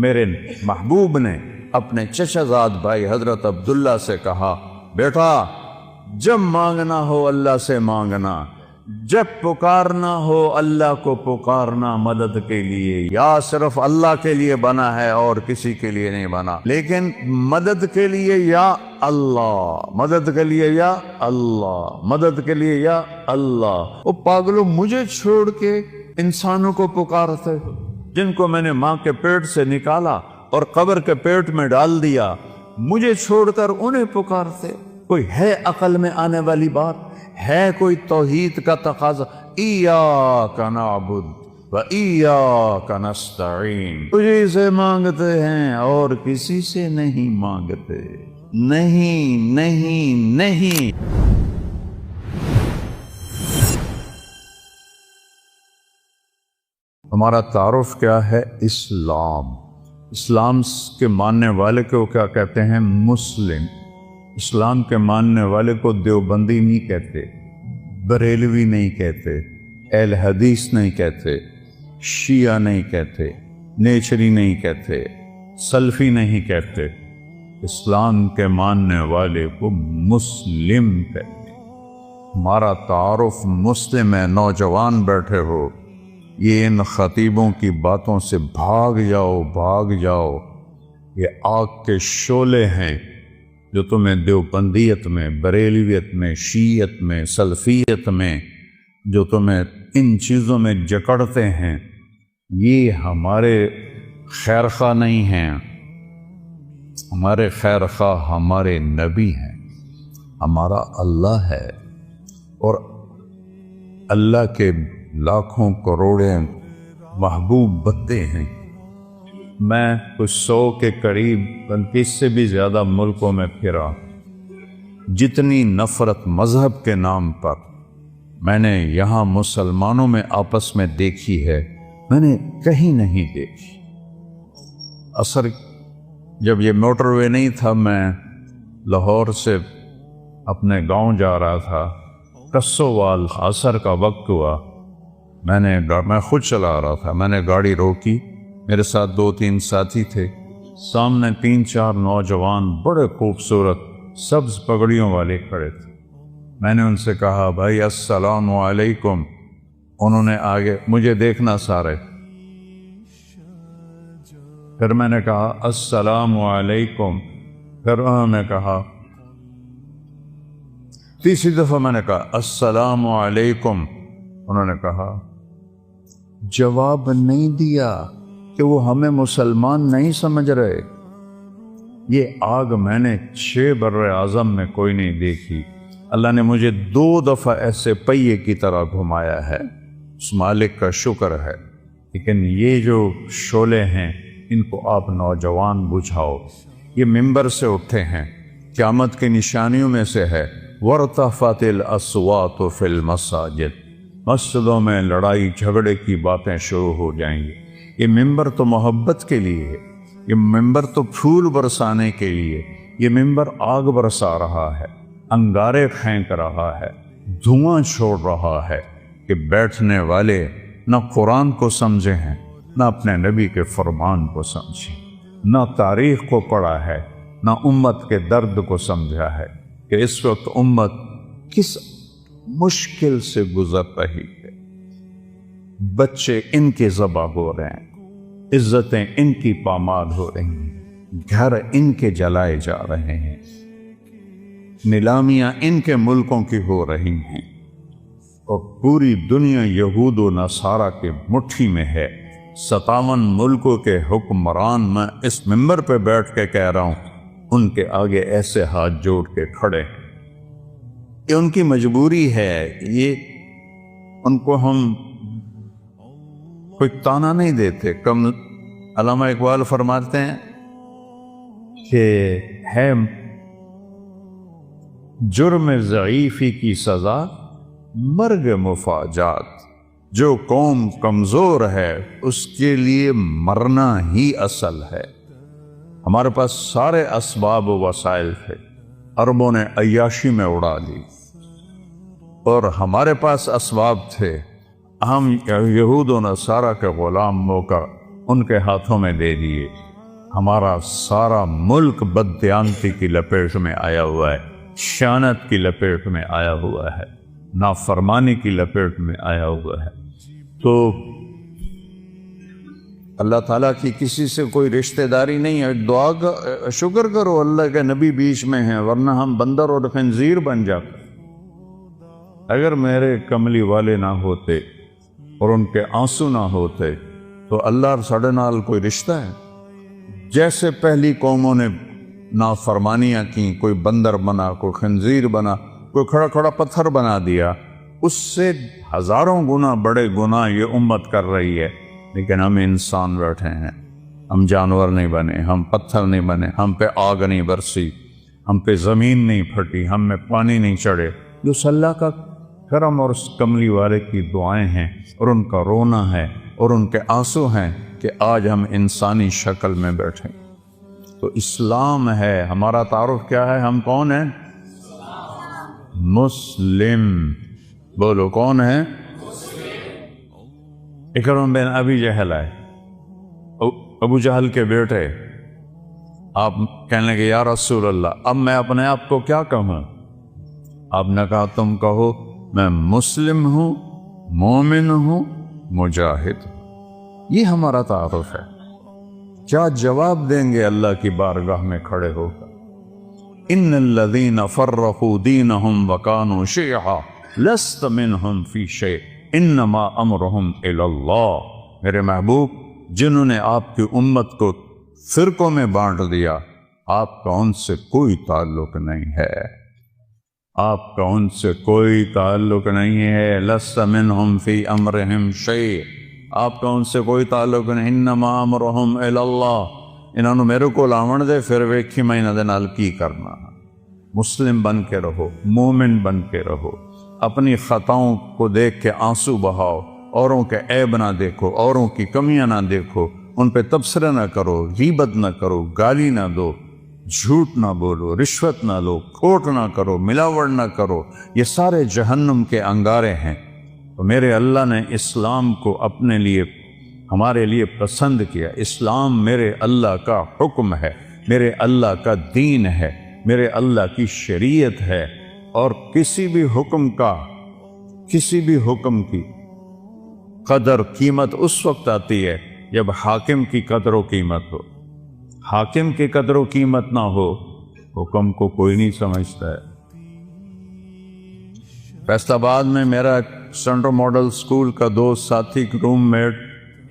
میرے محبوب نے اپنے چچا بھائی حضرت عبداللہ سے کہا، بیٹا جب مانگنا ہو اللہ سے مانگنا، جب پکارنا ہو اللہ کو پکارنا مدد کے لیے، یا صرف اللہ کے لیے بنا ہے اور کسی کے لیے نہیں بنا، لیکن مدد کے لیے یا اللہ، مدد کے لیے یا اللہ، مدد کے لیے یا اللہ۔ وہ پاگلوں، مجھے چھوڑ کے انسانوں کو پکارتے جن کو میں نے ماں کے پیٹ سے نکالا اور قبر کے پیٹ میں ڈال دیا، مجھے چھوڑ کر انہیں پکارتے؟ کوئی ہے عقل میں آنے والی بات؟ ہے کوئی توحید کا تقاضا؟ ایاک نعبد و ایاک نستعین، تجھے سے مانگتے ہیں اور کسی سے نہیں مانگتے، نہیں نہیں نہیں۔ ہمارا تعارف کیا ہے؟ اسلام۔ اسلام کے ماننے والے کو کیا کہتے ہیں؟ مسلم۔ اسلام کے ماننے والے کو دیوبندی نہیں کہتے، بریلوی نہیں کہتے، اہل حدیث نہیں کہتے، شیعہ نہیں کہتے، نیچری نہیں کہتے، سلفی نہیں کہتے۔ اسلام کے ماننے والے کو مسلم کہتے۔ ہمارا تعارف مسلم ہے۔ نوجوان بیٹھے ہو، یہ ان خطیبوں کی باتوں سے بھاگ جاؤ، بھاگ جاؤ۔ یہ آگ کے شعلے ہیں جو تمہیں دیوبندیت میں، بریلویت میں، شیعت میں، سلفیت میں، جو تمہیں ان چیزوں میں جکڑتے ہیں، یہ ہمارے خیرخواہ نہیں ہیں۔ ہمارے خیرخواہ ہمارے نبی ہیں، ہمارا اللہ ہے، اور اللہ کے لاکھوں کروڑیں محبوب بندے ہیں۔ میں کچھ 100 کے قریب، بلکہ اس سے بھی زیادہ ملکوں میں پھرا۔ جتنی نفرت مذہب کے نام پر میں نے یہاں مسلمانوں میں آپس میں دیکھی ہے، میں نے کہیں نہیں دیکھی۔ اثر جب یہ موٹر وے نہیں تھا، میں لاہور سے اپنے گاؤں جا رہا تھا، کسووال، عصر کا وقت ہوا، میں خود چلا رہا تھا، میں نے گاڑی روکی، میرے ساتھ 2-3 ساتھی تھے، سامنے 3-4 نوجوان بڑے خوبصورت سبز پگڑیوں والے کھڑے تھے۔ میں نے ان سے کہا، بھائی السلام علیکم۔ انہوں نے آگے مجھے دیکھنا سارے، پھر میں نے کہا السلام علیکم، پھر انہوں نے کہا، تیسری دفعہ میں نے کہا السلام علیکم، انہوں نے کہا، جواب نہیں دیا کہ وہ ہمیں مسلمان نہیں سمجھ رہے۔ یہ آگ میں نے 6 بر اعظم میں کوئی نہیں دیکھی۔ اللہ نے مجھے 2 دفعہ ایسے پہیے کی طرح گھمایا ہے، اس مالک کا شکر ہے۔ لیکن یہ جو شعلے ہیں، ان کو آپ نوجوان بجھاؤ۔ یہ ممبر سے اٹھے ہیں، قیامت کی نشانیوں میں سے ہے، وَارْتَفَعَتِ الْأَصْوَاتُ فِي الْمَسَاجِدِ، مسجدوں میں لڑائی جھگڑے کی باتیں شروع ہو جائیں گی۔ یہ ممبر تو محبت کے لیے ہے، یہ ممبر تو پھول برسانے کے لیے، یہ ممبر آگ برسا رہا ہے، انگارے پھینک رہا ہے، دھواں چھوڑ رہا ہے کہ بیٹھنے والے نہ قرآن کو سمجھے ہیں، نہ اپنے نبی کے فرمان کو سمجھے، نہ تاریخ کو پڑھا ہے، نہ امت کے درد کو سمجھا ہے کہ اس وقت امت کس مشکل سے گزر رہی ہے۔ بچے ان کے ذبح ہو رہے ہیں، عزتیں ان کی پامال ہو رہی ہیں، گھر ان کے جلائے جا رہے ہیں، نیلامیاں ان کے ملکوں کی ہو رہی ہیں، اور پوری دنیا یہود و نصارہ کے مٹھی میں ہے۔ 57 ملکوں کے حکمران میں اس ممبر پہ بیٹھ کے کہہ رہا ہوں، ان کے آگے ایسے ہاتھ جوڑ کے کھڑے ہیں۔ یہ ان کی مجبوری ہے، یہ ان کو ہم کوئی تانا نہیں دیتے۔ کم علامہ اقبال فرماتے ہیں کہ ہے جرم ضعیفی کی سزا مرگ مفاجات، جو قوم کمزور ہے اس کے لیے مرنا ہی اصل ہے۔ ہمارے پاس سارے اسباب و وسائل تھے، عربوں نے عیاشی میں اڑا لی، اور ہمارے پاس اسباب تھے، ہم یہود و نصارہ کے غلام ہو کر ان کے ہاتھوں میں دے دیے۔ ہمارا سارا ملک بددیانتی کی لپیٹ میں آیا ہوا ہے، شانت کی لپیٹ میں آیا ہوا ہے، نافرمانی کی لپیٹ میں آیا ہوا ہے۔ تو اللہ تعالیٰ کی کسی سے کوئی رشتہ داری نہیں ہے۔ دعا کا شکر کرو اللہ کے نبی بیچ میں ہیں، ورنہ ہم بندر اور خنزیر بن جاتے۔ اگر میرے کملی والے نہ ہوتے اور ان کے آنسو نہ ہوتے تو اللہ ساڑے نال کوئی رشتہ ہے؟ جیسے پہلی قوموں نے نافرمانیاں کی، کوئی بندر بنا، کوئی خنزیر بنا، کوئی کھڑا کھڑا پتھر بنا دیا، اس سے ہزاروں گنا بڑے گناہ یہ امت کر رہی ہے۔ لیکن ہم انسان بیٹھے ہیں، ہم جانور نہیں بنے، ہم پتھر نہیں بنے، ہم پہ آگ نہیں برسی، ہم پہ زمین نہیں پھٹی، ہم میں پانی نہیں چڑھے۔ جو اللہ کا کرم اور اس کملی والے کی دعائیں ہیں اور ان کا رونا ہے اور ان کے آنسو ہیں کہ آج ہم انسانی شکل میں بیٹھے۔ تو اسلام ہے ہمارا تعارف۔ کیا ہے؟ ہم کون ہیں؟ مسلم۔ بولو کون ہے؟ اکرم بن ابی جہل ہے، ابو جہل کے بیٹے۔ آپ کہنے لگے یا رسول اللہ اب میں اپنے آپ کو کیا کہوں؟ آپ نے کہا تم کہو میں مسلم ہوں، مومن ہوں، مجاہد ہوں۔ یہ ہمارا تعارف ہے۔ کیا جواب دیں گے اللہ کی بارگاہ میں کھڑے ہو کر؟ ان الذین فرقوا دینہم وکانوا شیعا لست منہم فی شیء انما امرہم الی اللہ۔ میرے محبوب، جنہوں نے آپ کی امت کو فرقوں میں بانٹ دیا، آپ کا ان سے کوئی تعلق نہیں ہے، آپ کا ان سے کوئی تعلق نہیں ہے۔ لست منہم فی امرہم شیء، آپ کا ان سے کوئی تعلق نہیں۔ انما امرہم الی اللہ، انہوں نے میرے کو لاون دے پھر ویکھی میں انہاں دے نال کی کرنا۔ مسلم بن کے رہو، مومن بن کے رہو، اپنی خطاؤں کو دیکھ کے آنسو بہاؤ، اوروں کے عیب نہ دیکھو، اوروں کی کمیاں نہ دیکھو، ان پہ تبصرہ نہ کرو، غیبت نہ کرو، گالی نہ دو، جھوٹ نہ بولو، رشوت نہ لو، کھوٹ نہ کرو، ملاوٹ نہ کرو۔ یہ سارے جہنم کے انگارے ہیں۔ تو میرے اللہ نے اسلام کو اپنے لیے، ہمارے لیے پسند کیا۔ اسلام میرے اللہ کا حکم ہے، میرے اللہ کا دین ہے، میرے اللہ کی شریعت ہے۔ اور کسی بھی حکم کی قدر قیمت اس وقت آتی ہے جب حاکم کی قدر و قیمت ہو۔ حاکم کی قدر و قیمت نہ ہو، حکم کو کوئی نہیں سمجھتا ہے۔ فیصل آباد میں میرا سینٹرل ماڈل اسکول کا دوست ساتھی روم میٹ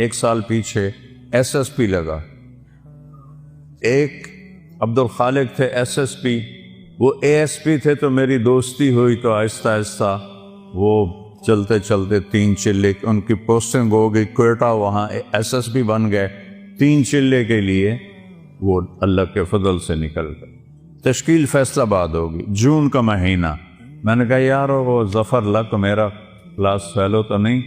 1 سال پیچھے ایس پی لگا۔ ایک عبدالخالق تھے SSP، وہ ASP تھے، تو میری دوستی ہوئی تو آہستہ آہستہ وہ چلتے چلتے 3 چلے ان کی پوسٹنگ ہو گئی کوئٹہ، وہاں SSP بن گئے۔ 3 چلے کے لیے وہ اللہ کے فضل سے نکل گئے۔ تشکیل فیصل آباد ہوگی، جون کا مہینہ۔ میں نے کہا یار وہ ظفر لک میرا کلاس فیلو تو نہیں،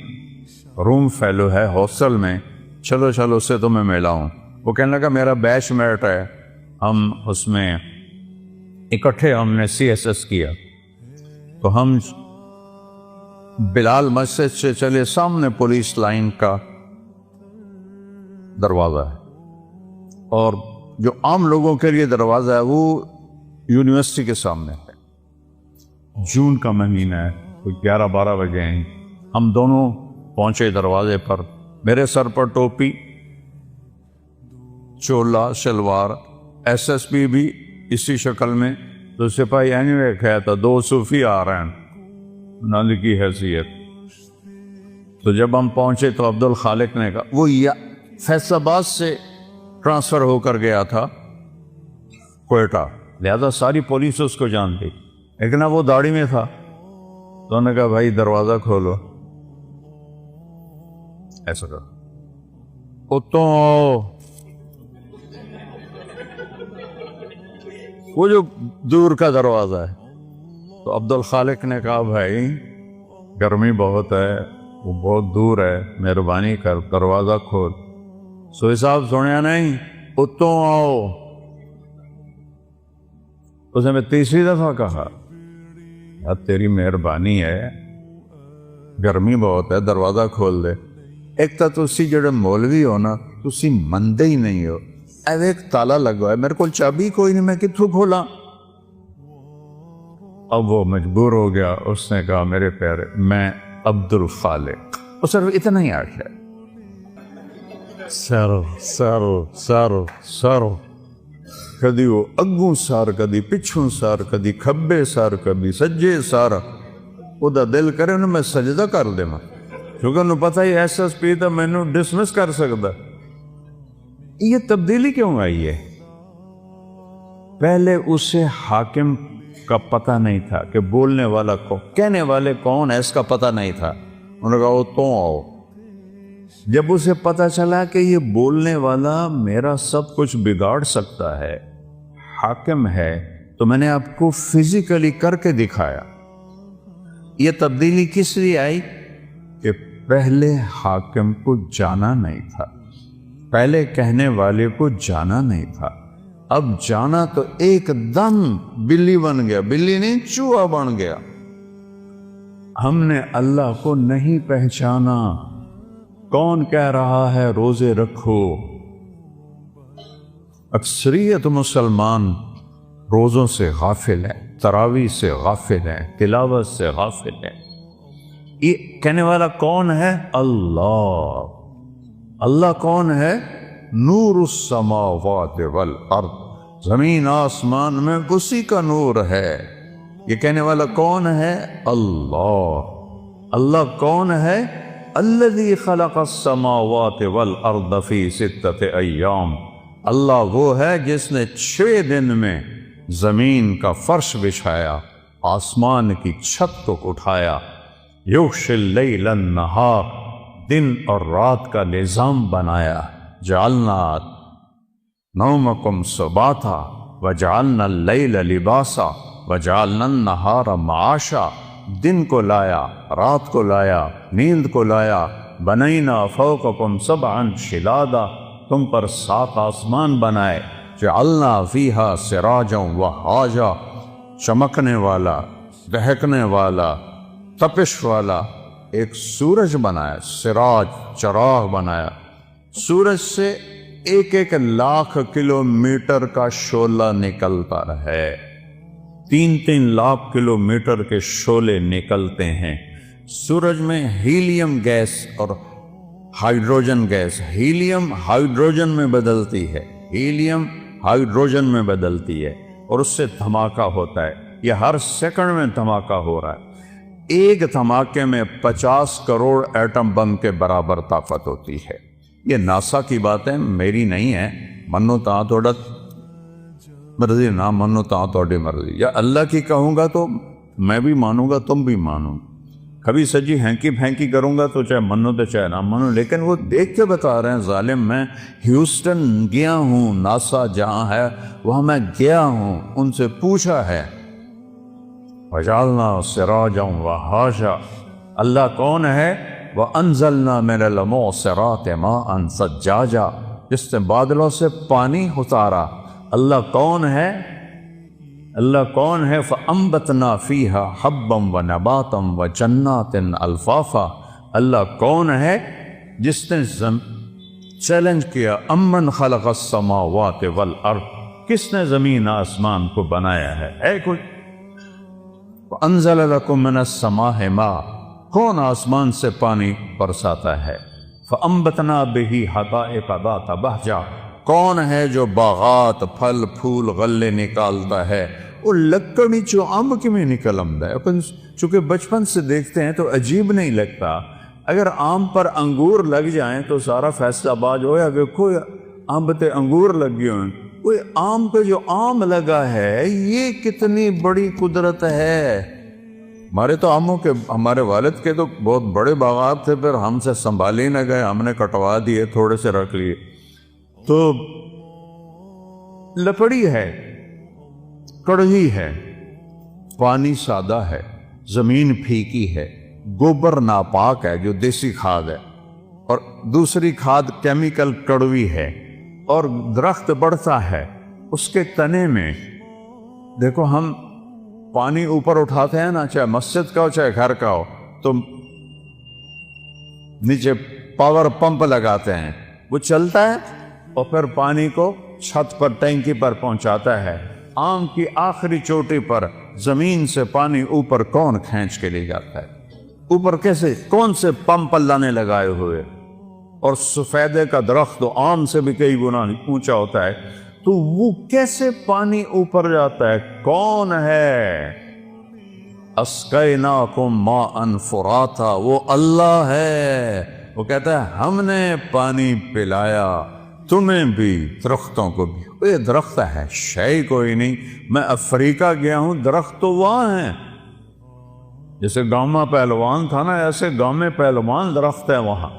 روم فیلو ہے ہاسٹل میں، چلو اس سے تو میں ملاؤں۔ وہ کہنے لگا میرا بیچ میٹ ہے، ہم اس میں اکٹھے ہم نے CSS کیا۔ تو ہم بلال مسجد سے چلے، سامنے پولیس لائن کا دروازہ ہے، اور جو عام لوگوں کے لیے دروازہ ہے وہ یونیورسٹی کے سامنے ہے۔ جون کا مہینہ ہے، کوئی 11-12 بجے ہیں، ہم دونوں پہنچے دروازے پر۔ میرے سر پر ٹوپی، چولا شلوار، SSP بھی اسی شکل میں، تو سپاہی اینوے کہتا 2 صوفی آ رہے ہیں نالی کی حیثیت۔ تو جب ہم پہنچے تو عبدالخالق نے کہا، وہ فیصل آباد سے ٹرانسفر ہو کر گیا تھا کوئٹہ، لہذا ساری پولیس اس کو جانتی، لیکن وہ داڑھی میں تھا۔ تو انہوں نے کہا بھائی دروازہ کھولو، ایسا کہا، اتوں آؤ۔ وہ جو دور کا دروازہ ہے، تو عبدالخالق نے کہا بھائی گرمی بہت ہے، وہ بہت دور ہے، مہربانی کر دروازہ کھول۔ سوئی صاحب سنیا نہیں، اتوں آؤ۔ اسے میں تیسری دفعہ کہا یار تیری مہربانی ہے، گرمی بہت ہے، دروازہ کھول دے۔ ایک تو تسی جڑے مولوی ہو نا، تسی مندے ہی نہیں ہو، ایک تالا لگا ہے، میرے کو چابی کوئی نہیں، میں کتوں کھولا؟ اب وہ مجبور ہو گیا، اس نے کہا میرے پیارے میں عبد الخالق، اور صرف اتنا ہی آخر سر کدی وہ اگوں سار، کدی پچھوں سار، کدی کھبے سار، کدی سجے سار، وہ دل کرے انہوں میں سجدہ کر دے ماں، کیونکہ انہوں پتہ ہی ایسا سپیڈ ہے میں انہوں ڈسمس کر سکتا۔ یہ تبدیلی کیوں آئی ہے؟ پہلے اسے حاکم کا پتہ نہیں تھا کہ بولنے والا کو، کہنے والے کون ہے اس کا پتہ نہیں تھا، انہوں نے کہا وہ تو آؤ۔ جب اسے پتہ چلا کہ یہ بولنے والا میرا سب کچھ بگاڑ سکتا ہے، حاکم ہے، تو میں نے آپ کو فزیکلی کر کے دکھایا۔ یہ تبدیلی کس لیے آئی؟ کہ پہلے حاکم کو جانا نہیں تھا، پہلے کہنے والے کو جانا نہیں تھا، اب جانا تو ایک دم بلی بن گیا، بلی نہیں چوہا بن گیا۔ ہم نے اللہ کو نہیں پہچانا۔ کون کہہ رہا ہے روزے رکھو؟ اکثریت مسلمان روزوں سے غافل ہے، تراویح سے غافل ہے، تلاوت سے غافل ہے۔ یہ کہنے والا کون ہے؟ اللہ۔ اللہ کون ہے؟ نور السماوات والارض، زمین آسمان میں اسی کا نور ہے۔ یہ کہنے والا کون ہے؟ اللہ۔ اللہ کون ہے؟ الذی خلق السماوات والارض فی ستۃ ایام، اللہ وہ ہے جس نے 6 دن میں زمین کا فرش بچھایا، آسمان کی چھت کو اٹھایا، یغشی اللیل النہار، دن اور رات کا نظام بنایا، جعلنا نومکم سباتا وجعلنا اللیل لباسا وجعلنا النہار معاشا، دن کو لایا، رات کو لایا، نیند کو لایا، بنینا فوقکم سبعا شدادا، تم پر 7 آسمان بنائے، جعلنا فیہا سراجا وہاجا، چمکنے والا، دہکنے والا، تپش والا ایک سورج بنایا، سراج چراغ بنایا۔ سورج سے 1 لاکھ کلومیٹر کا شعلہ نکلتا ہے، 3 لاکھ کلومیٹر کے شعلے نکلتے ہیں۔ سورج میں ہیلیم گیس اور ہائیڈروجن گیس، ہیلیم ہائیڈروجن میں بدلتی ہے، ہیلیم ہائیڈروجن میں بدلتی ہے، اور اس سے دھماکہ ہوتا ہے۔ یہ ہر سیکنڈ میں دھماکہ ہو رہا ہے۔ ایک دھماکے میں 50 کروڑ ایٹم بم کے برابر طاقت ہوتی ہے۔ یہ ناسا کی باتیں میری نہیں ہے، منو تاں توڑا مرضی، نہ منو تاں توڑی مرضی، یا اللہ کی کہوں گا تو میں بھی مانوں گا، تم بھی مانو۔ کبھی سجی ہینکی پھینکی کروں گا تو چاہے منو تو چاہے نہ منو، لیکن وہ دیکھ کے بتا رہے ہیں ظالم۔ میں ہیوسٹن گیا ہوں، ناسا جہاں ہے وہاں میں گیا ہوں، ان سے پوچھا ہے۔ وجعلنا سراجا وہاجا، اللہ کون ہے؟ وانزلنا من المعصرات ماء ثجاجا، جس نے بادلوں سے پانی اتارا۔ اللہ کون ہے؟ اللہ کون ہے؟ فانبتنا فیہا حبا ونباتا وجنات الفافا، اللہ کون ہے جس نے چیلنج کیا، امن خلق السماوات والارض، کس نے زمین آسمان کو بنایا ہے کوئی؟ وانزل لکم من السماء ماء، کون آسمان سے پانی برساتا ہے؟ فانبتنا بہ حدائق ذات بہجہ، کون ہے جو باغات پھل پھول غلے نکالتا ہے؟ وہ لکڑی چو امب کی میں نکل آمدا ہے۔ چونکہ بچپن سے دیکھتے ہیں تو عجیب نہیں لگتا، اگر آم پر انگور لگ جائیں تو سارا فیصلہ آباد ہویا کہ کوئی امب تے انگور لگ گئے ہیں، کوئی آم پہ جو آم لگا ہے یہ کتنی بڑی قدرت ہے۔ ہمارے تو آموں کے، ہمارے والد کے تو بہت بڑے باغات تھے، پھر ہم سے سنبھالے نہ گئے، ہم نے کٹوا دیے، تھوڑے سے رکھ لیے۔ تو لکڑی ہے، کڑوی ہے، پانی سادہ ہے، زمین پھیکی ہے، گوبر ناپاک ہے جو دیسی کھاد ہے، اور دوسری کھاد کیمیکل کڑوی ہے، اور درخت بڑھتا ہے اس کے تنے میں۔ دیکھو ہم پانی اوپر اٹھاتے ہیں نا، چاہے مسجد کا ہو چاہے گھر کا ہو، تو نیچے پاور پمپ لگاتے ہیں، وہ چلتا ہے اور پھر پانی کو چھت پر ٹینکی پر پہنچاتا ہے، آم کی آخری چوٹی پر زمین سے پانی اوپر کون کھینچ کے لے جاتا ہے؟ اوپر کیسے، کون سے پمپ اللہ نے لگائے ہوئے؟ اور سفیدے کا درخت تو آم سے بھی کئی گنا اونچا ہوتا ہے، تو وہ کیسے پانی اوپر جاتا ہے؟ کون ہے؟ اسقیناکم ماء فراتا، وہ اللہ ہے۔ وہ کہتا ہے ہم نے پانی پلایا تمہیں بھی، درختوں کو بھی۔ یہ درخت ہے، شے کوئی نہیں۔ میں افریقہ گیا ہوں، درخت تو وہاں ہیں۔ جیسے گاؤں میں پہلوان تھا نا، ایسے گاؤں میں پہلوان درخت ہے وہاں،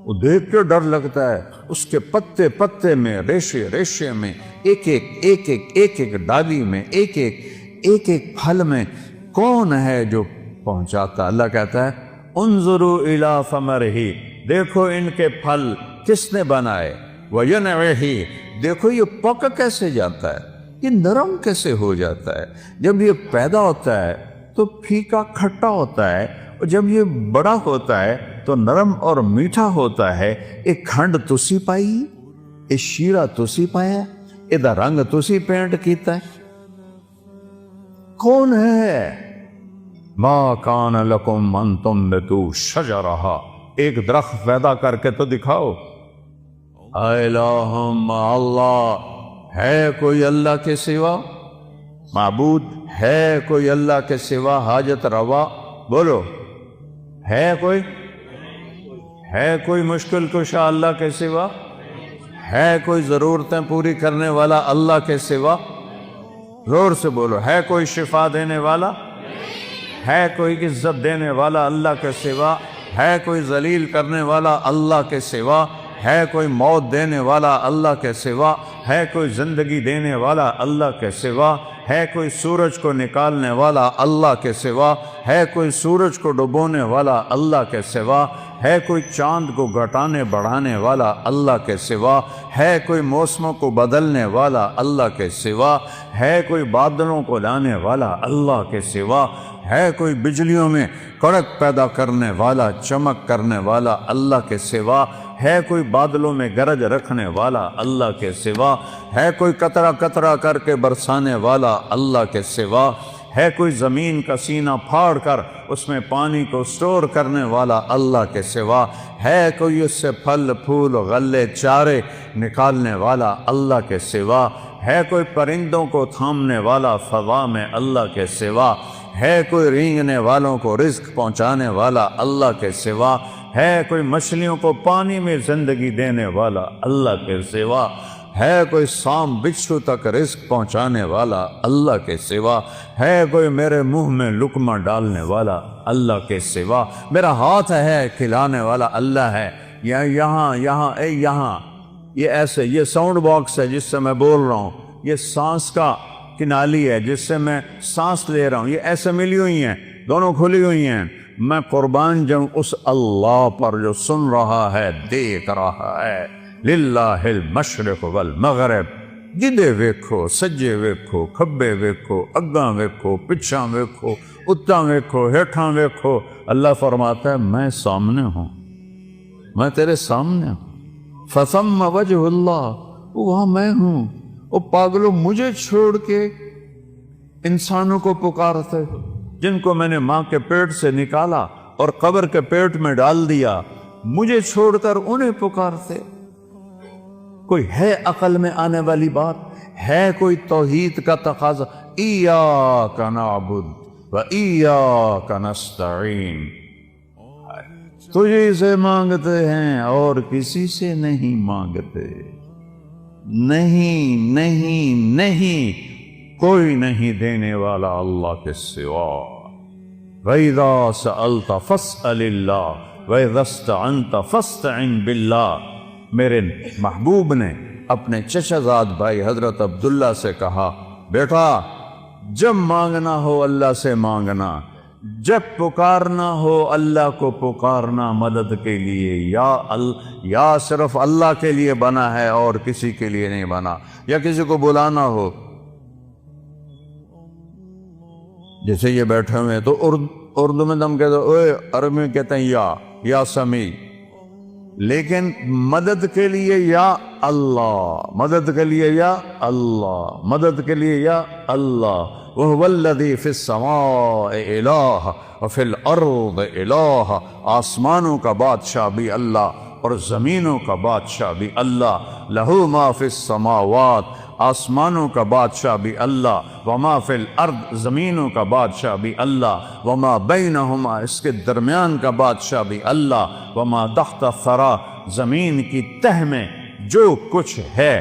وہ دیکھ کے ڈر لگتا ہے۔ اس کے پتے پتے میں، ریشے ریشے میں، ایک ایک ڈالی میں، ایک ایک پھل میں کون ہے جو پہنچاتا؟ اللہ کہتا ہے انظروا الی ثمرہ، دیکھو ان کے پھل کس نے بنائے، وینعہ، دیکھو یہ پک کیسے جاتا ہے، یہ نرم کیسے ہو جاتا ہے۔ جب یہ پیدا ہوتا ہے تو پھیکا کھٹا ہوتا ہے، اور جب یہ بڑا ہوتا ہے تو نرم اور میٹھا ہوتا ہے۔ ایک کھنڈ تسی پائی، ایک شیرہ تسی پایا، ادھر رنگ تسی پینٹ کیتا ہے۔ کون ہے؟ ما کان لکم ان تنبتوا شجرہا، ایک درخت پیدا کر کے تو دکھاؤ۔ الہم، اللہ ہے کوئی اللہ کے سوا؟ معبود ہے کوئی اللہ کے سوا؟ حاجت روا بولو، ہے کوئی؟ ہے کوئی مشکل کشا اللہ کے سوا؟ ہے کوئی ضرورتیں پوری کرنے والا اللہ کے سوا؟ زور سے بولو، ہے کوئی شفا دینے والا؟ ہے کوئی عزت دینے والا اللہ کے سوا؟ ہے کوئی ذلیل کرنے والا اللہ کے سوا؟ ہے کوئی موت دینے والا اللہ کے سوا؟ ہے کوئی زندگی دینے والا اللہ کے سوا؟ ہے کوئی سورج کو نکالنے والا اللہ کے سوا؟ ہے کوئی سورج کو ڈبونے والا اللہ کے سوا؟ ہے کوئی چاند کو گھٹانے بڑھانے والا اللہ کے سوا؟ ہے کوئی موسموں کو بدلنے والا اللہ کے سوا؟ ہے کوئی بادلوں کو لانے والا اللہ کے سوا؟ ہے کوئی بجلیوں میں کڑک پیدا کرنے والا، چمک کرنے والا اللہ کے سوا؟ ہے کوئی بادلوں میں گرج رکھنے والا اللہ کے سوا؟ ہے کوئی قطرہ قطرہ کر کے برسانے والا اللہ کے سوا؟ ہے کوئی زمین کا سینہ پھاڑ کر اس میں پانی کو سٹور کرنے والا اللہ کے سوا؟ ہے کوئی اس سے پھل پھول غلے چارے نکالنے والا اللہ کے سوا؟ ہے کوئی پرندوں کو تھامنے والا فضا میں اللہ کے سوا؟ ہے کوئی رینگنے والوں کو رزق پہنچانے والا اللہ کے سوا؟ ہے کوئی مچھلیوں کو پانی میں زندگی دینے والا اللہ کے سوا؟ ہے کوئی سام بچھو تک رزق پہنچانے والا اللہ کے سوا؟ ہے کوئی میرے منہ میں لقمہ ڈالنے والا اللہ کے سوا؟ میرا ہاتھ ہے کھلانے والا اللہ ہے، یا یہاں یہ ایسے، یہ ساؤنڈ باکس ہے جس سے میں بول رہا ہوں، یہ سانس کا کنالی ہے جس سے میں سانس لے رہا ہوں، یہ ایسے ملی ہوئی ہیں، دونوں کھلی ہوئی ہیں۔ میں قربان جاؤں اس اللہ پر جو سن رہا ہے، دیکھ رہا ہے۔ للہ المشرق والمغرب، جدے ویکھو، سجے ویکھو، کھبے ویکھو، اگاں ویکھو، پچھاں ویکھو، اتاں ویکھو، ہیٹھاں ویکھو، اللہ فرماتا ہے میں سامنے ہوں، میں تیرے سامنے ہوں۔ فثم وجہ اللہ، وہاں میں ہوں۔ وہ پاگلو، مجھے چھوڑ کے انسانوں کو پکارتے ہو جن کو میں نے ماں کے پیٹ سے نکالا اور قبر کے پیٹ میں ڈال دیا، مجھے چھوڑ کر انہیں پکارتے۔ کوئی ہے عقل میں آنے والی بات؟ ہے کوئی توحید کا تقاضا؟ ایاک نعبد و ایاک نستعین، تجھے سے مانگتے ہیں اور کسی سے نہیں مانگتے۔ نہیں نہیں نہیں، کوئی نہیں دینے والا اللہ کے سوا۔ وَإِذَا سَأَلْتَ فَاسْأَلِ اللَّهَ وَإِذَا اسْتَعَنْتَ فَاسْتَعِنْ بِاللَّهِ۔ میرے محبوب نے اپنے چچا زاد بھائی حضرت عبداللہ سے کہا، بیٹا جب مانگنا ہو اللہ سے مانگنا، جب پکارنا ہو اللہ کو پکارنا مدد کے لیے۔ یا صرف اللہ کے لیے بنا ہے اور کسی کے لیے نہیں بنا، یا کسی کو بلانا ہو۔ جیسے یہ بیٹھے ہوئے تو اردو میں دم کہتے ہیں، اوے، عربی میں کہتے ہیں یا سمیع، لیکن مدد کے لیے یا اللہ، مدد کے لیے یا اللہ، مدد کے لیے یا اللہ۔ وَهُوَ الَّذِي فِي السَّمَاءِ إِلَٰهٌ وَفِي الْأَرْضِ إِلَٰهٌ، آسمانوں کا بادشاہ بھی اللہ اور زمینوں کا بادشاہ بھی اللہ۔ لَهُ مَا فِي السَّمَاوَاتِ، آسمانوں کا بادشاہ بھی اللہ، وَمَا فِي الْأَرْضِ، زمینوں کا بادشاہ بھی اللہ، وَمَا بَيْنَهُمَا، اس کے درمیان کا بادشاہ بھی اللہ، وَمَا تَحْتَ الثَّرَىٰ، زمین کی تہ میں جو کچھ ہے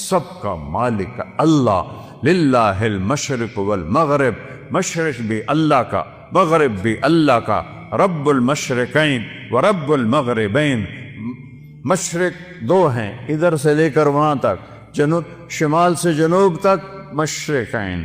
سب کا مالک اللہ۔ للہ المشرق والمغرب، مشرق بھی اللہ کا، مغرب بھی اللہ کا۔ رب المشرقین ورب المغربین، مشرق دو ہیں ادھر سے لے کر وہاں تک، جنوب شمال سے جنوب تک مشرقین،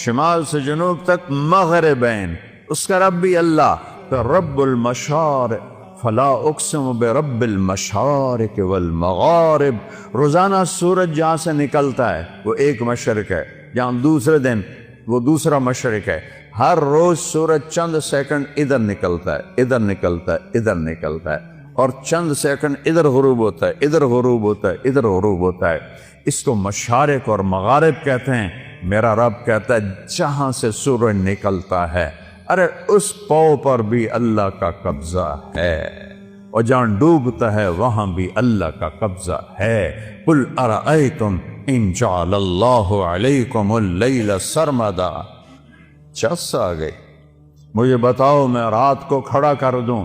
شمال سے جنوب تک مغربین، اس کا رب بھی اللہ۔ تو رب المشارق، فلا اقسم برب المشارق والمغارب، روزانہ سورج جہاں سے نکلتا ہے وہ ایک مشرق ہے، جہاں دوسرے دن وہ دوسرا مشرق ہے۔ ہر روز سورج چند سیکنڈ ادھر نکلتا ہے، ادھر نکلتا ہے، ادھر نکلتا ہے، اور چند سیکنڈ ادھر غروب ہوتا ہے، ادھر غروب ہوتا ہے، ادھر غروب ہوتا ہے۔ اس کو مشارق اور مغارب کہتے ہیں۔ میرا رب کہتا ہے جہاں سے سورج نکلتا ہے، ارے اس پاؤ پر بھی اللہ کا قبضہ ہے، اور جہاں ڈوبتا ہے وہاں بھی اللہ کا قبضہ ہے۔ قل ارأیتم ان جعل اللہ علیکم اللیل سرمدا، چس آ گئی، مجھے بتاؤ میں رات کو کھڑا کر دوں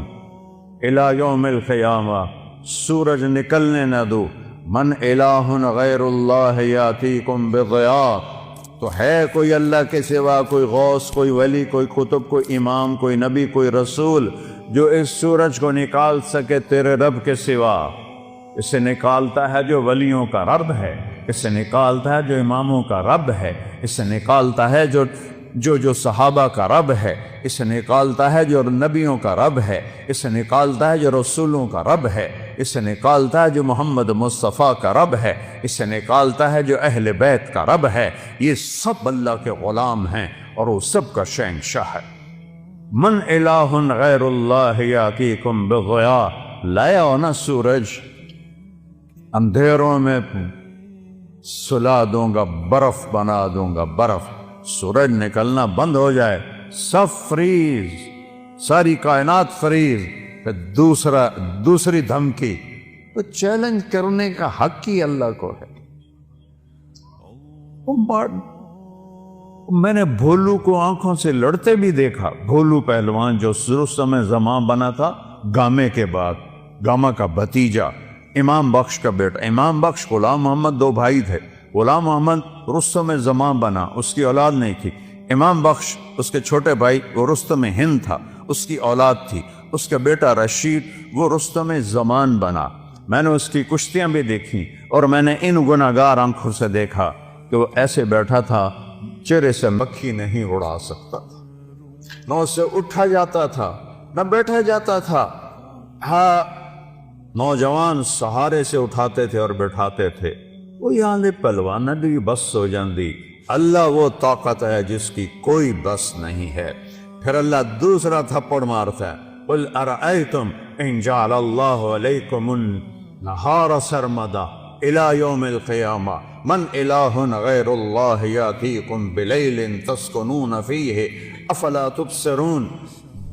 الی یوم القیامہ، سورج نکلنے نہ دوں، من الہ غیر اللہ یاتیکم بضیاء، تو ہے کوئی اللہ کے سوا، کوئی غوث، کوئی ولی، کوئی قطب، کوئی امام، کوئی نبی، کوئی رسول جو اس سورج کو نکال سکے تیرے رب کے سوا؟ اسے نکالتا ہے جو ولیوں کا رب ہے، اسے نکالتا ہے جو اماموں کا رب ہے، اسے نکالتا ہے جو صحابہ کا رب ہے، اسے نکالتا ہے جو نبیوں کا رب ہے، اسے نکالتا ہے جو رسولوں کا رب ہے، اسے نکالتا ہے جو محمد مصطفیٰ کا رب ہے، اسے نکالتا ہے جو اہل بیت کا رب ہے۔ یہ سب اللہ کے غلام ہیں اور وہ سب کا شہنشاہ ہے۔ من الہ غیر اللہ یاتیکم بضیاء، لایا ہو نا سورج، اندھیروں میں سلا دوں گا، برف بنا دوں گا، برف، سورج نکلنا بند ہو جائے، سب فریز، ساری کائنات فریز، پھر دوسری دھمکی، تو چیلنج کرنے کا حق ہی اللہ کو ہے۔ میں نے بھولو کو آنکھوں سے لڑتے بھی دیکھا، بھولو پہلوان جو رستم زماں بنا تھا گامے کے بعد، گاما کا بھتیجا، امام بخش کا بیٹا۔ امام بخش غلام محمد دو بھائی تھے، غلام محمد رستم زماں بنا، اس کی اولاد نہیں تھی۔ امام بخش اس کے چھوٹے بھائی، وہ رستم ہند تھا، اس کی اولاد تھی۔ اس کا بیٹا رشید وہ رستم زمان بنا۔ میں نے اس کی کشتیاں بھی دیکھی، اور میں نے ان گناہگار آنکھوں سے دیکھا کہ وہ ایسے بیٹھا تھا، چہرے سے مکھی نہیں اڑا سکتا تھا، نہ اس سے اٹھا جاتا تھا نہ بیٹھا جاتا تھا۔ ہاں، نوجوان سہارے سے اٹھاتے تھے اور بیٹھاتے تھے۔ وہ یہاں دے پہلوان بھی بس ہو جاندی، اللہ وہ طاقت ہے جس کی کوئی بس نہیں ہے۔ پھر اللہ دوسرا تھپڑ مارتا ہے، قل ارأیتم ان جعل اللہ علیکم النہار سرمدا الی یوم القیامہ من الہ غیر اللہ یاتیکم بلیل تسکنون فیہ افلا تبصرون۔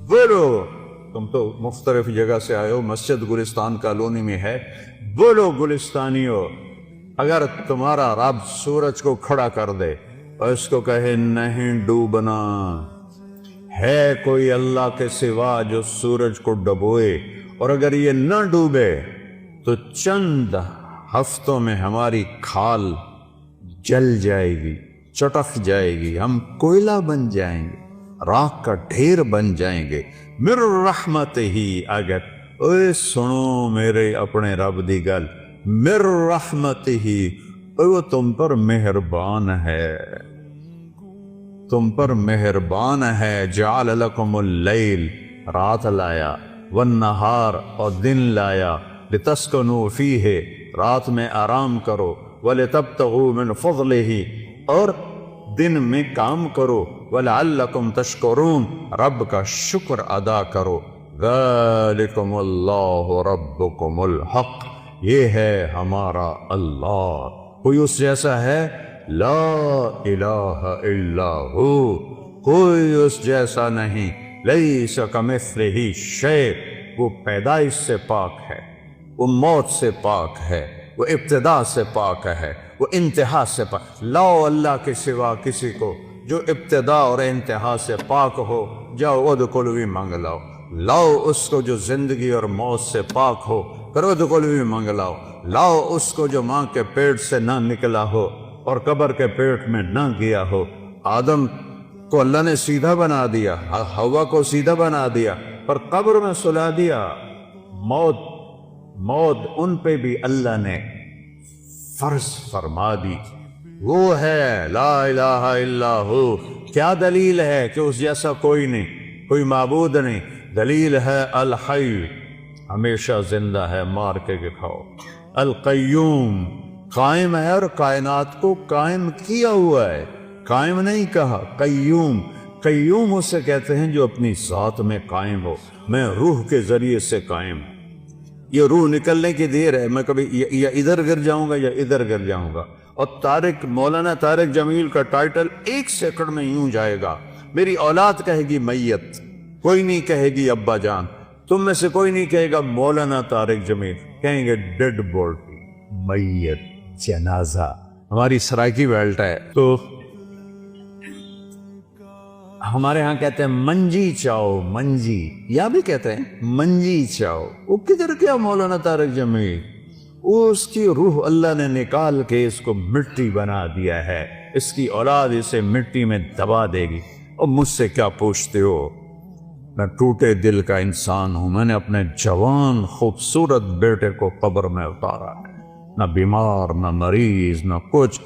بولو، تم تو مختلف جگہ سے آئے ہو، مسجد گلستان کالونی میں ہے، بولو گلستانیو، اگر تمہارا رب سورج کو کھڑا کر دے اور اس کو کہے نہیں ڈوبنا، ہے کوئی اللہ کے سوا جو سورج کو ڈبوئے، اور اگر یہ نہ ڈوبے تو چند ہفتوں میں ہماری کھال جل جائے گی، چٹک جائے گی، ہم کوئلہ بن جائیں گے، راکھ کا ڈھیر بن جائیں گے۔ مر رحمت ہی، اگر اے سنو میرے اپنے رب دی گل، مر رحمت ہی، وہ تم پر مہربان ہے، تم پر مہربان ہے۔ جعل لکم اللیل، رات لایا، والنہار، اور دن لایا، لتسکنوا فیہ، رات میں آرام کرو، ولتبتغوا من فضلہ، اور دن میں کام کرو، ولعلکم تشکرون، رب کا شکر ادا کرو۔ ذالکم اللہ ربکم الحق، یہ ہے ہمارا اللہ، کوئی اس جیسا ہے؟ لا الہ الا ہو، کوئی اس جیسا نہیں، لیس کمثلہ شیء، وہ پیدائش سے پاک ہے، وہ موت سے پاک ہے، وہ ابتدا سے پاک ہے، وہ انتہا سے پاک۔ لاؤ اللہ کے سوا کسی کو جو ابتدا اور انتہا سے پاک ہو، جاؤ ادخلوا مانگ لاؤ۔ لاؤ اس کو جو زندگی اور موت سے پاک ہو، کرو ادخلوا مانگ لاؤ۔ لاؤ اس کو جو ماں کے پیٹ سے نہ نکلا ہو اور قبر کے پیٹ میں نہ گیا ہو۔ آدم کو اللہ نے سیدھا بنا دیا، حوا کو سیدھا بنا دیا، پر قبر میں سلا دیا۔ موت ان پہ بھی اللہ نے فرض فرما دی۔ وہ ہے لا الہ الا ہو۔ کیا دلیل ہے کہ اس جیسا کوئی نہیں، کوئی معبود نہیں؟ دلیل ہے الحی، ہمیشہ زندہ ہے، مار کے دکھاؤ۔ القیوم، قائم ہے اور کائنات کو قائم کیا ہوا ہے، قائم نہیں کہا، قیوم۔ قیوم اسے کہتے ہیں جو اپنی ذات میں قائم ہو۔ میں روح کے ذریعے سے قائم ہوں، یہ روح نکلنے کی دیر ہے، میں کبھی یا ادھر گر جاؤں گا یا ادھر گر جاؤں گا۔ اور مولانا طارق جمیل کا ٹائٹل 1 سیکنڈ میں یوں جائے گا، میری اولاد کہے گی میت، کوئی نہیں کہے گی ابا جان، تم میں سے کوئی نہیں کہے گا مولانا طارق جمیل، کہیں گے ڈیڈ باڈی، میت، جنازہ۔ ہماری سرائکی بیلٹ ہے تو ہمارے ہاں کہتے ہیں منجی چاؤ، منجی، یا بھی کہتے ہیں منجی چاؤ۔ وہ کدھر گیا مولانا طارق جمیل؟ وہ اس کی روح اللہ نے نکال کے اس کو مٹی بنا دیا ہے، اس کی اولاد اسے مٹی میں دبا دے گی۔ اور مجھ سے کیا پوچھتے ہو؟ میں ٹوٹے دل کا انسان ہوں، میں نے اپنے جوان خوبصورت بیٹے کو قبر میں اتارا ہے، نہ بیمار نہ مریض نہ کچھ،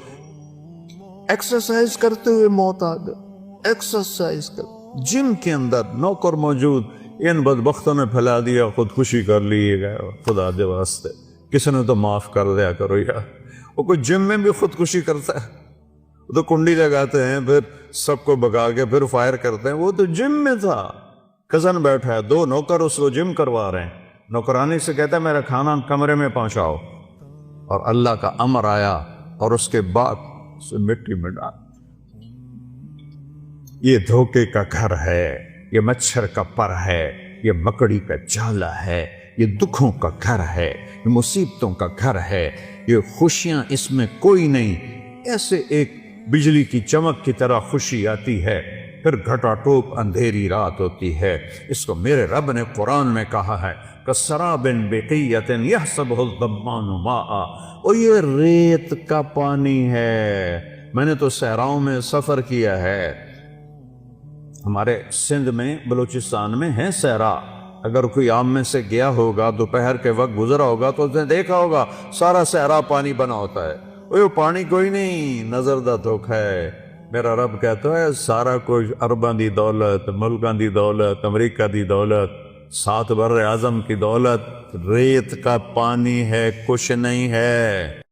ایکسرسائز کرتے ہوئے موت آ گئی۔ ایکسرسائز کر، جم کے اندر نوکر موجود، ان بدبختوں نے پھیلا دیا، خودکشی کر لیے گئے، خدا دے واسطے کسی نے تو معاف کر دیا کرو یار۔ وہ کوئی جم میں بھی خودکشی کرتا ہے؟ وہ تو کنڈی لگاتے ہیں، پھر سب کو بگا کے پھر فائر کرتے ہیں۔ وہ تو جم میں تھا، کزن بیٹھا ہے، 2 نوکر اس کو جم کروا رہے ہیں، نوکرانی سے کہتا ہے میرا کھانا کمرے میں پہنچاؤ، اور اللہ کا امر آیا اور اس کے بعد اسے مٹی میں ڈال۔ یہ دھوکے کا گھر ہے، یہ مچھر کا پر ہے، یہ مکڑی کا جالا ہے، یہ دکھوں کا گھر ہے، یہ مصیبتوں کا گھر ہے، یہ خوشیاں اس میں کوئی نہیں۔ ایسے ایک بجلی کی چمک کی طرح خوشی آتی ہے، پھر گھٹا ٹوپ اندھیری رات ہوتی ہے۔ اس کو میرے رب نے قرآن میں کہا ہے کسراب بقیۃ یحسبہ الظمآن ماء، اور یہ ریت کا پانی ہے۔ میں نے تو صحراؤں میں سفر کیا ہے، ہمارے سندھ میں بلوچستان میں ہے صحرا، اگر کوئی عام میں سے گیا ہوگا دوپہر کے وقت گزرا ہوگا تو اس نے دیکھا ہوگا سارا صحرا پانی بنا ہوتا ہے، وہ پانی کوئی نہیں، نظر دا دھوکھا ہے۔ میرا رب کہتا ہے سارا کچھ عرباں دی دولت، ملکاں دی دولت، امریکہ دی دولت، 7 بر اعظم کی دولت ریت کا پانی ہے، کچھ نہیں ہے۔